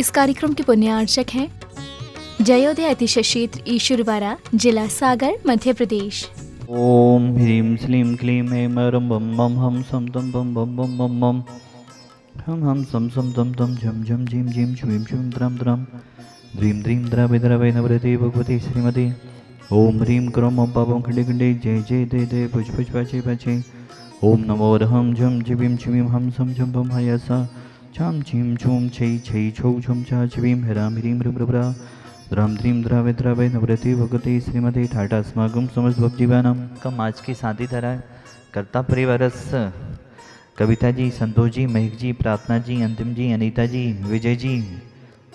इस कार्यक्रम के पुण्यार्चक हैं जयोदय अतिशय क्षेत्र ईश्वरवाड़ा, जिला सागर, मध्य प्रदेश। ओम ह्रीं श्लीं क्लीं ऐं रं बम बम हम सम तम बम बम बम बम बम हम सम सम तम तम झम झम झीम झीम छुईं छुईं द्रम द्रम द्रीं द्रीं द्रवे द्रवे नवरते भगवती श्रीमती। ओम ह्रीं क्रोम ओम पापम खंडे खंडे जय जय दे दे पुज पुज पाचे पाचे। ओम नमो रहम झम झिबीम छिबीम हम सम झम बम हयसा छम छीम छूम छई छई छौ छम छा छिबीम हराम ह्रीं ह्रब्रब्रा द्राम द्रीम द्रावे द्रावे नवरती भगवती श्रीमती। ठाटा समागम समस्त भक्तिवानम कम आज की शादी तरह कर्ता परिवारस कविता जी, संतोष जी, महक जी, प्रार्थना जी, अंतिम जी, अनीता जी, विजय जी,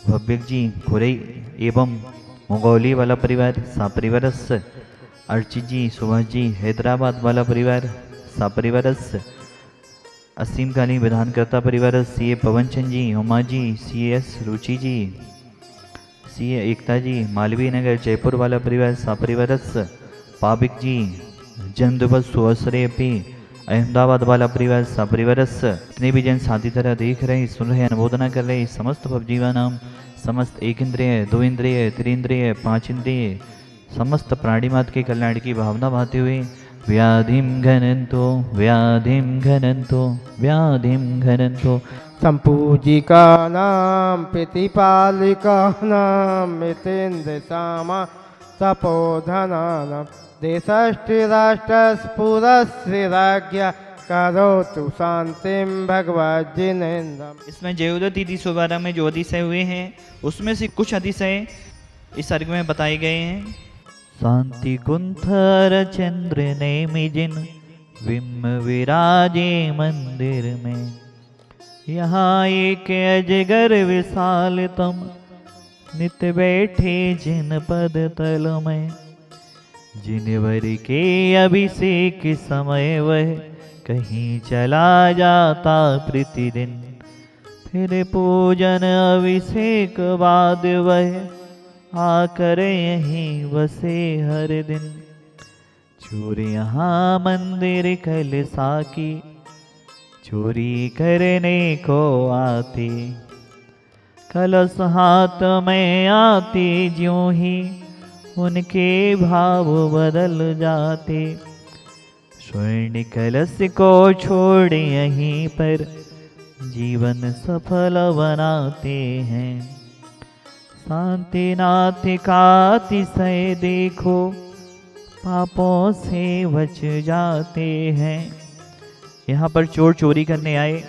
भव्यक जी, खुरई एवं मंगोली वाला परिवार सापरिवारस, अर्चित जी, सुभाष जी, हैदराबाद वाला परिवार सापरिवारस, असीम काली विधानकर्ता परिवार सी ए पवनचंद जी, उमा जी, सी एस रुचि जी, सी ए एकता जी, मालवीय नगर जयपुर वाला परिवार सापरिवारस, पाबिक जी, जन्म दिवस सुअसरे पे अहमदाबाद वाला परिवार सापरिवारस। इतने भी जन शादी तरह देख रहे, सुन रहे, अनुमोदना कर रहे समस्त भवजीवा नाम, समस्त एक इंद्रिय, दो इंद्रिय, त्रिंद्रिय, पांच इंद्रिय, समस्त प्राणी मात के कल्याण की भावना भाते हुए व्याधिम घनंतो व्याधिम घनंतो व्याधिम घनंतो। संपूजिकानां प्रतिपालिकानां मितेन्द्र सामा तपोधनानां देशस्थिराष्ट्रस्फुरस्थिराज्ञा करोतु शांतिं भगवज्जिनेन्द्रम्। इसमें जयोदय तिथि सुबारा में जो अतिशय हुए हैं उसमें से कुछ अतिशय इस सर्ग में बताए गए हैं। शांति कुंथर चंद्र नेमि जिन विम विराजे मंदिर में, यहाँ एक अजगर विशालतम नित बैठे जिन पद तल में, जिनवर के अभिषेक समय वह कहीं चला जाता प्रतिदिन, फिर पूजन अभिषेक बाद वह आकर यहीं बसे हर दिन। चोर यहाँ मंदिर कलसा की चोरी करने को आते, कलश हाथ में आते ज्यों ही उनके भाव बदल जाते। स्वर्ण कलश को छोड़ यहीं पर जीवन सफल बनाते हैं। शांतिनाथ का अतिशय देखो पापों से बच जाते हैं। यहाँ पर चोर चोरी करने आए,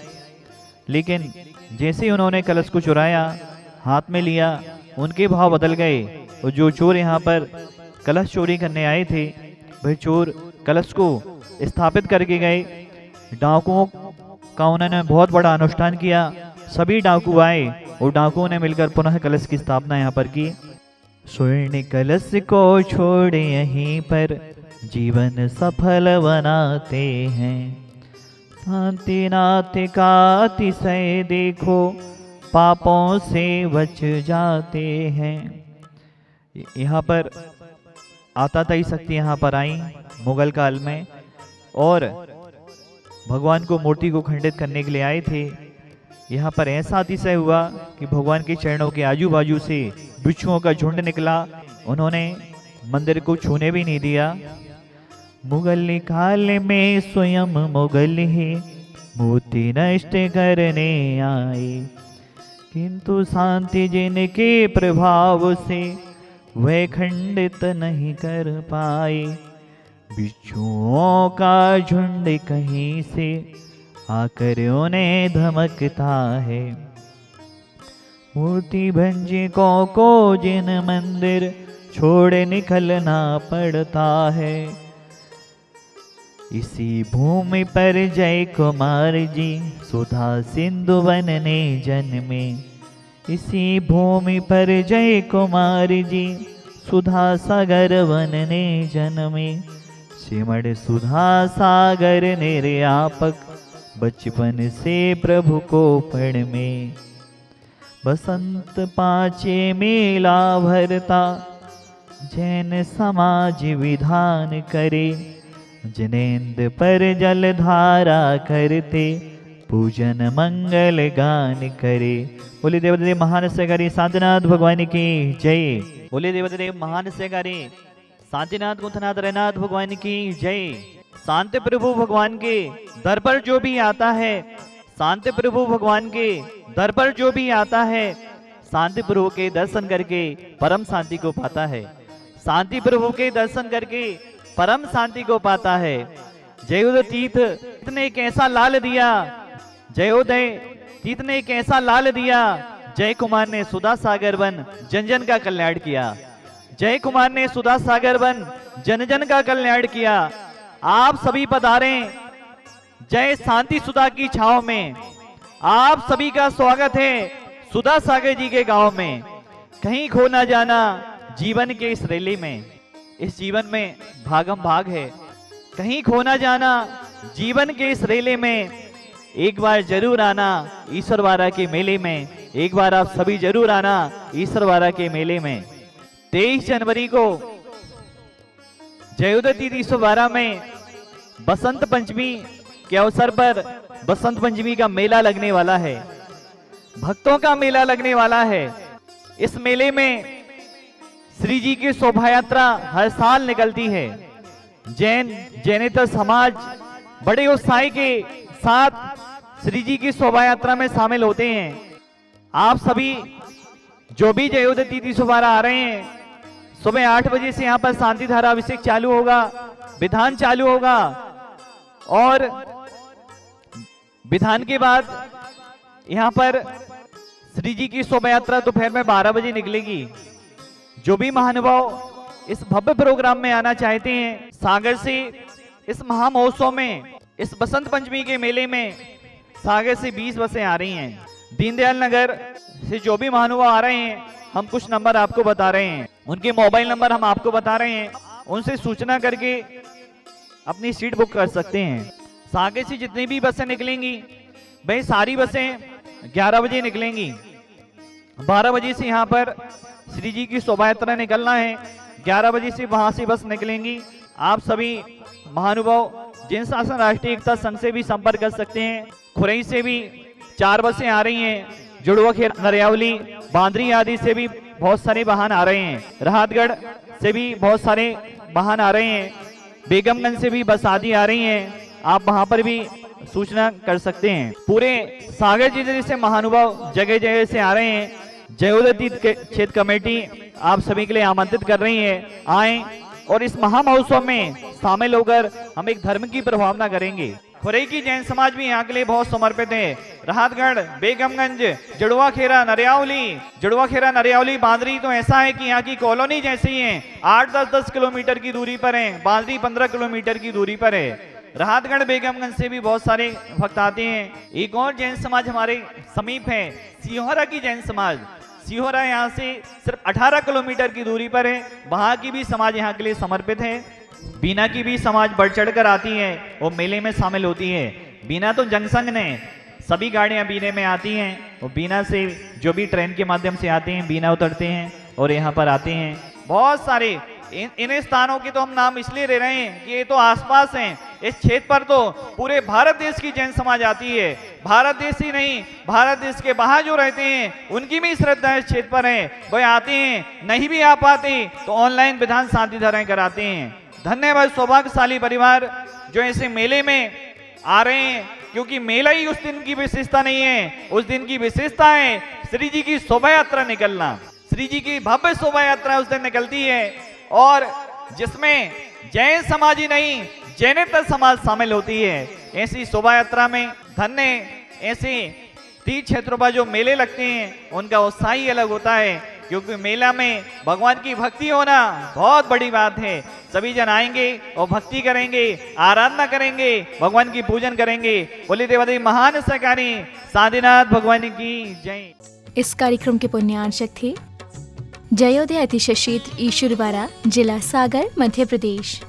लेकिन जैसे ही उन्होंने कलश को चुराया, हाथ में लिया, उनके भाव बदल गए। और जो चोर यहाँ पर कलश चोरी करने आए थे, वह चोर कलश को स्थापित करके गए। डाकुओं का उन्होंने बहुत बड़ा अनुष्ठान किया। सभी डाकू आए और डाकुओं ने मिलकर पुनः कलश की स्थापना यहाँ पर की। स्वर्ण कलश को छोड़ यहीं पर जीवन सफल बनाते हैं। शांतिनाथ का अतिशय देखो पापों से बच जाते हैं। यहाँ पर आताताई शक्ति यहाँ पर आई मुगल काल में, और भगवान को मूर्ति को खंडित करने के लिए आए थे। यहाँ पर ऐसा अतिशय हुआ कि भगवान के चरणों के आजू बाजू से बिच्छुओं का झुंड निकला। उन्होंने मंदिर को छूने भी नहीं दिया। मुगल काल में स्वयं मुगल ही मूर्ति नष्ट करने आए, किंतु शांति जिनके प्रभाव से वह खंडित नहीं कर पाए। बिच्छुओं का झुंड कहीं से आकर उन्हें धमकता है। मूर्ति भंजकों को जिन मंदिर छोड़ निकलना पड़ता है। इसी भूमि पर जय कुमार जी सुधा सिंधु बनने जन्मे। इसी भूमि पर जय कुमार जी सुधा सागर बनने जन्मे। सिमड़ सुधा सागर निर्यापक बचपन से प्रभु को पढ़ में। बसंत पाँचे मेला भरता जैन समाज विधान करे। जिनेंद्र पर जलधारा करते पूजन मंगल गान करे। बोले देवदेव महान से करे शांतिनाथ भगवान की जय। बोले देवदेव महान से करे शांतिनाथ गुंथनाथ रैनाथ भगवान की जय। शांति प्रभु भगवान के दर पर जो भी आता है, शांति प्रभु भगवान के दर पर जो भी आता है, शांति प्रभु के दर्शन करके परम शांति को पाता है। शांति प्रभु के दर्शन करके परम शांति को पाता है। जयोदय तीर्थ ने एक ऐसा लाल दिया, जयोदय तीर्थ ने एक ऐसा लाल दिया, जय कुमार ने सुधा सागर बन जन जन का कल्याण किया। जय कुमार ने सुधा सागर बन जन जन का कल्याण किया। आप सभी पधारे जय शांति सुधा की छांव में। आप सभी का स्वागत है सुधा सागर जी के गांव में। कहीं खो ना जाना जीवन के इस रैली में। इस जीवन में भागम भाग है, कहीं खो ना जाना जीवन के इस रैली में। एक बार जरूर आना ईश्वरवारा के मेले में। एक बार आप सभी जरूर आना ईश्वरवारा के मेले में। 23 जनवरी को जयोदय तीर्थ ईश्वरवारा में बसंत पंचमी के अवसर पर बसंत पंचमी का मेला लगने वाला है, भक्तों का मेला लगने वाला है। इस मेले में श्री जी की शोभा यात्रा हर साल निकलती है। जैनेतर समाज बड़े उत्साह के साथ श्री जी की शोभा यात्रा में शामिल होते हैं। आप सभी जो भी जयोदय तीर्थ ईश्वरवारा आ रहे हैं, सुबह 8 बजे से यहाँ पर शांति धारा अभिषेक चालू होगा, विधान चालू होगा और विधान के बाद यहाँ पर श्री जी की शोभा यात्रा दोपहर में 12 बजे निकलेगी। जो भी महानुभाव इस भव्य प्रोग्राम में आना चाहते हैं, सागर से इस महामहोत्सव में, इस बसंत पंचमी के मेले में सागर से 20 बसें आ रही हैं। दीनदयाल नगर से जो भी महानुभाव आ रहे हैं, हम कुछ नंबर आपको बता रहे हैं, उनके मोबाइल नंबर हम आपको बता रहे हैं, उनसे सूचना करके अपनी सीट बुक कर सकते हैं। सागर से जितनी भी बसें निकलेंगी भाई सारी बसें 11 बजे निकलेंगी। 12 बजे से यहाँ पर श्री जी की शोभा यात्रा निकलना है, 11 बजे से वहां से बस निकलेंगी। आप सभी महानुभाव जिन शासन राष्ट्रीय एकता संघ से भी संपर्क कर सकते हैं। खुरई से भी 4 बसें आ रही हैं, जुड़वा खेर नरियावली बांद्री आदि से भी बहुत सारे वाहन आ रहे हैं। राहतगढ़ से भी बहुत सारे वाहन आ रहे हैं, बेगमगंज से भी बस आदि आ रही हैं। आप वहां पर भी सूचना कर सकते हैं। पूरे सागर जिले से महानुभाव जगह जगह से आ रहे हैं। जयोदय तीर्थ क्षेत्र कमेटी आप सभी के लिए आमंत्रित कर रही है, आए और इस महामहोत्सव में शामिल होकर हम एक धर्म की प्रभावना करेंगे। खुरई की जैन समाज भी यहाँ के लिए बहुत समर्पित है। राहतगढ़, बेगमगंज, जुड़वा खेरा नरियावली बांदरी तो ऐसा है कि यहाँ की कॉलोनी जैसी है। 8-10 किलोमीटर की दूरी पर है, बांदरी 15 किलोमीटर की दूरी पर है। राहतगढ़ बेगमगंज से भी बहुत सारे भक्त आते हैं। एक और जैन समाज हमारे समीप है, सिहोरा की जैन समाज। सिहोरा यहाँ से सिर्फ 18 किलोमीटर की दूरी पर है। वहां की भी समाज यहाँ के लिए समर्पित है। बीना की भी समाज बढ़ चढ़ कर आती है, वो मेले में शामिल होती है। बीना तो जनसंघ ने सभी गाड़ियां बीने में आती हैं, वो बीना से जो भी ट्रेन के माध्यम से आते हैं बीना उतरते हैं और यहाँ पर आते हैं। बहुत सारे इन स्थानों के तो हम नाम इसलिए ले रहे हैं कि ये तो आसपास हैं। इस क्षेत्र पर तो पूरे भारत देश की जैन समाज आती है। भारत देश ही नहीं, भारत देश के बाहर जो रहते हैं उनकी भी श्रद्धा इस क्षेत्र पर है, वह आते हैं। नहीं भी आ पाते तो ऑनलाइन विधान शांति धाराएं कराते हैं। धन्यवाद सौभाग्यशाली परिवार जो ऐसे मेले में आ रहे हैं, क्योंकि मेला ही उस दिन की विशेषता नहीं है। उस दिन की विशेषता है श्री जी की शोभा यात्रा निकलना। श्री जी की भव्य शोभा यात्रा उस दिन निकलती है और जिसमें जैन समाज ही नहीं जैनेतर समाज शामिल होती है। ऐसी शोभा यात्रा में धन्य ऐसे तीर्थ क्षेत्रों पर जो मेले लगते हैं उनका उत्साह ही अलग होता है, क्योंकि मेला में भगवान की भक्ति होना बहुत बड़ी बात है। सभी जन आएंगे और भक्ति करेंगे, आराधना करेंगे, भगवान की पूजन करेंगे। बोले देवादेव महान सहकारी साधीनाथ भगवान की जय। इस कार्यक्रम के पुण्यार्चक थे जयोदय अतिशय क्षेत्र ईश्वरवारा, जिला सागर, मध्य प्रदेश।